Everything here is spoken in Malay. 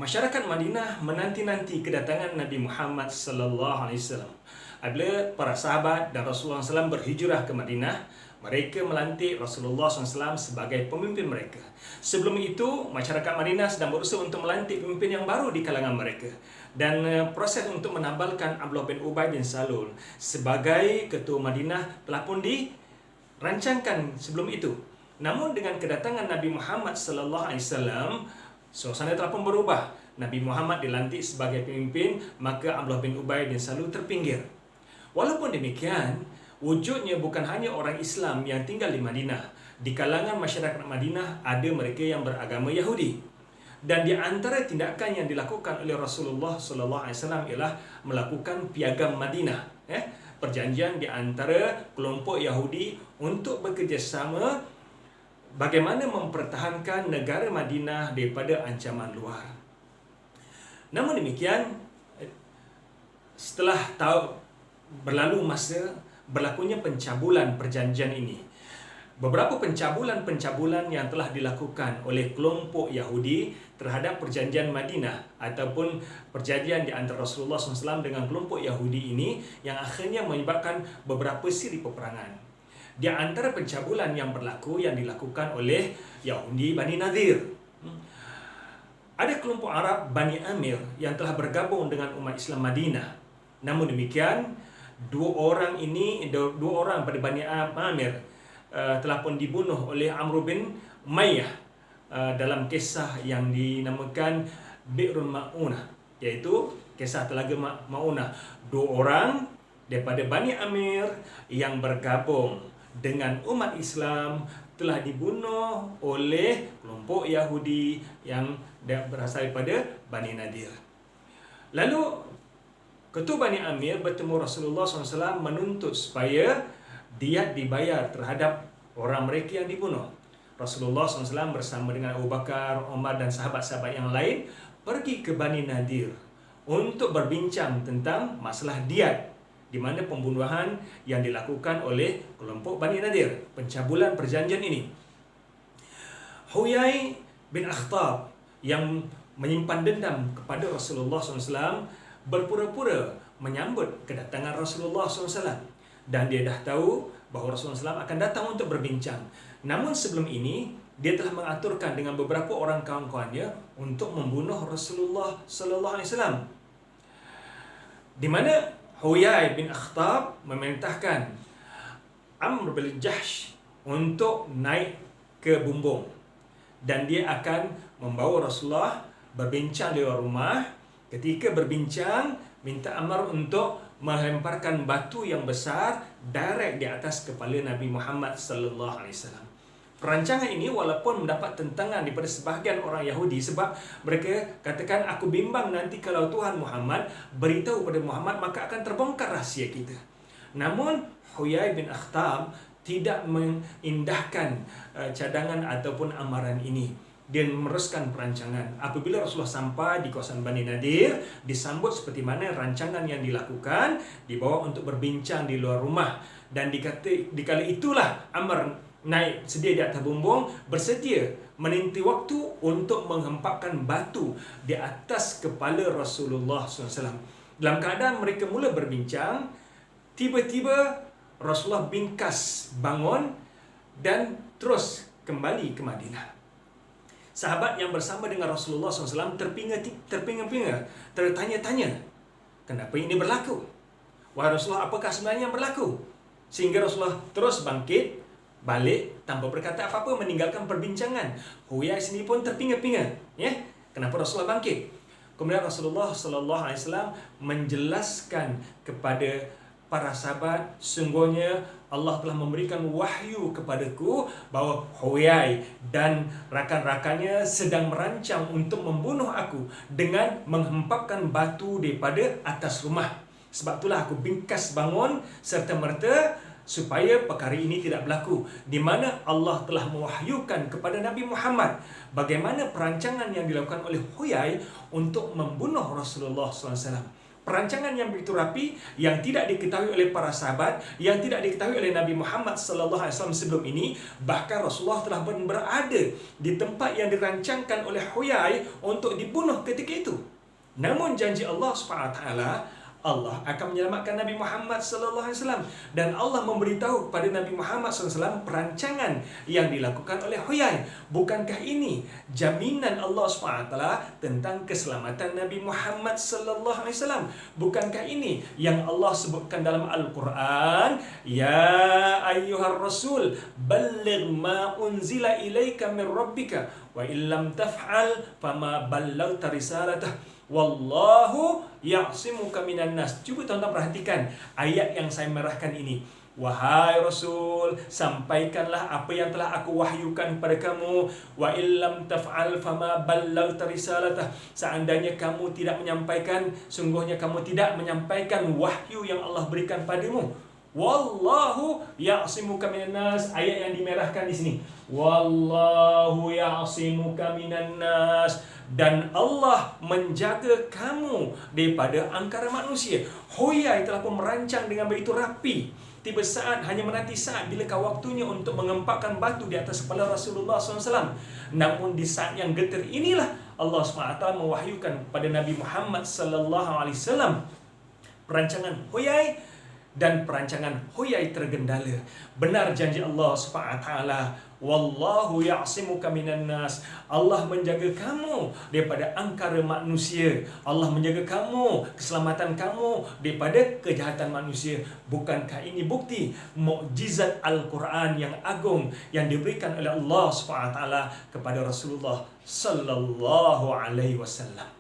Masyarakat Madinah menanti-nanti kedatangan Nabi Muhammad sallallahu alaihi wasallam. Apabila para sahabat dan Rasulullah SAW berhijrah ke Madinah, mereka melantik Rasulullah SAW sebagai pemimpin mereka. Sebelum itu, masyarakat Madinah sedang berusaha untuk melantik pemimpin yang baru di kalangan mereka. Dan proses untuk menabalkan Abdullah bin Ubay bin Salul sebagai ketua Madinah telah pun dirancangkan sebelum itu. Namun dengan kedatangan Nabi Muhammad sallallahu alaihi wasallam, suasana telah pun berubah. Nabi Muhammad dilantik sebagai pemimpin, maka Abdullah bin Ubay bin Salul terpinggir. Walaupun demikian, wujudnya bukan hanya orang Islam yang tinggal di Madinah. Di kalangan masyarakat Madinah ada mereka yang beragama Yahudi. Dan di antara tindakan yang dilakukan oleh Rasulullah SAW ialah melakukan piagam Madinah, perjanjian di antara kelompok Yahudi untuk bekerjasama bagaimana mempertahankan negara Madinah daripada ancaman luar. Namun demikian, setelah berlalu masa, berlakunya pencabulan perjanjian ini. Beberapa pencabulan yang telah dilakukan oleh kelompok Yahudi terhadap perjanjian Madinah ataupun perjanjian di antara Rasulullah SAW dengan kelompok Yahudi ini yang akhirnya menyebabkan beberapa siri peperangan. Di antara pencabulan yang berlaku yang dilakukan oleh Yahudi Bani Nadir. Ada kelompok Arab Bani Amir yang telah bergabung dengan umat Islam Madinah. Namun demikian, dua orang pada Bani Amir telah pun dibunuh oleh Amr bin Umayyah dalam kisah yang dinamakan Bi'rul Ma'unah, iaitu kisah Telaga Ma'unah. Dua orang daripada Bani Amir yang bergabung dengan umat Islam telah dibunuh oleh kelompok Yahudi yang berasal daripada Bani Nadir. Lalu ketua Bani Amir bertemu Rasulullah SAW menuntut supaya diat dibayar terhadap orang mereka yang dibunuh. Rasulullah SAW bersama dengan Abu Bakar, Umar dan sahabat-sahabat yang lain pergi ke Bani Nadir untuk berbincang tentang masalah diat, di mana pembunuhan yang dilakukan oleh kelompok Bani Nadir, pencabulan perjanjian ini. Huyai bin Akhtab yang menyimpan dendam kepada Rasulullah SAW berpura-pura menyambut kedatangan Rasulullah SAW. Dan dia dah tahu bahawa Rasulullah SAW akan datang untuk berbincang. Namun sebelum ini, dia telah mengaturkan dengan beberapa orang kawan-kawannya untuk membunuh Rasulullah SAW. Di mana Huyai bin Akhtab memerintahkan Amr bin Jahsh untuk naik ke bumbung. Dan dia akan membawa Rasulullah berbincang di luar rumah. Ketika berbincang, minta Amr untuk melemparkan batu yang besar direct di atas kepala Nabi Muhammad sallallahu alaihi wasallam. Perancangan ini walaupun mendapat tentangan daripada sebahagian orang Yahudi, sebab mereka katakan, aku bimbang nanti kalau Tuhan Muhammad beritahu pada Muhammad maka akan terbongkar rahsia kita. Namun Huyai bin Akhtab tidak mengindahkan cadangan ataupun amaran ini. Dia meneruskan perancangan. Apabila Rasulullah sampai di kawasan Bani Nadir, disambut seperti mana rancangan yang dilakukan, dibawa untuk berbincang di luar rumah. Dan dikala itulah Amr naik sedia di atas bumbung, bersedia menanti waktu untuk menghempapkan batu di atas kepala Rasulullah SAW. Dalam keadaan mereka mula berbincang, tiba-tiba Rasulullah bingkas bangun dan terus kembali ke Madinah. Sahabat yang bersama dengan Rasulullah SAW terpinga-pinga, tertanya-tanya, kenapa ini berlaku? Wahai Rasulullah, apakah sebenarnya yang berlaku? Sehingga Rasulullah terus bangkit, balik tanpa berkata apa-apa, meninggalkan perbincangan. Huyai sendiri pun terpinga-pinga, kenapa Rasulullah bangkit? Kemudian Rasulullah SAW menjelaskan kepada para sahabat, sungguhnya Allah telah memberikan wahyu kepadaku bahawa Huyai dan rakan-rakannya sedang merancang untuk membunuh aku dengan menghempapkan batu daripada atas rumah. Sebab itulah aku bingkas bangun serta-merta supaya perkara ini tidak berlaku. Di mana Allah telah mewahyukan kepada Nabi Muhammad bagaimana perancangan yang dilakukan oleh Huyai untuk membunuh Rasulullah SAW. Perancangan yang begitu rapi yang tidak diketahui oleh para sahabat, yang tidak diketahui oleh Nabi Muhammad sallallahu alaihi wasallam sebelum ini. Bahkan Rasulullah telah berada di tempat yang dirancangkan oleh Huyai untuk dibunuh ketika itu. Namun janji Allah Subhanahu wa taala, Allah akan menyelamatkan Nabi Muhammad sallallahu alaihi wasallam, dan Allah memberitahu kepada Nabi Muhammad sallallahu alaihi wasallam perancangan yang dilakukan oleh Huyai. Bukankah ini jaminan Allah Subhanahu wa taala tentang keselamatan Nabi Muhammad sallallahu alaihi wasallam? Bukankah ini yang Allah sebutkan dalam Al-Qur'an, ya ayyuhar rasul balligh ma unzila ilaika min rabbika wa illam taf'al fama ballaghta risalatah wallahu ya'simuka minan nas. Cuba tuan-tuan perhatikan ayat yang saya merahkan ini. Wahai Rasul, sampaikanlah apa yang telah aku wahyukan kepada kamu. Wa illam taf'al fama ballaghta risalatah. Seandainya kamu tidak menyampaikan, sungguhnya kamu tidak menyampaikan wahyu yang Allah berikan padamu. Wallahu ya'simuka minan nas. Ayat yang dimerahkan di sini. Wallahu ya'simuka minan nas. Dan Allah menjaga kamu daripada angkara manusia. Huyai telah pun merancang dengan begitu rapi. Tiba saat, hanya menanti saat bilakah waktunya untuk mengempakkan batu di atas kepala Rasulullah SAW. Namun di saat yang getir inilah Allah SWT mewahyukan kepada Nabi Muhammad SAW perancangan Huyai, dan perancangan Huyai tergendala. Benar janji Allah SWT, wallahu ya'simuka minan nas. Allah menjaga kamu daripada angkara manusia. Allah menjaga kamu, keselamatan kamu daripada kejahatan manusia. Bukankah ini bukti mukjizat Al-Quran yang agung yang diberikan oleh Allah SWT kepada Rasulullah sallallahu alaihi wasallam?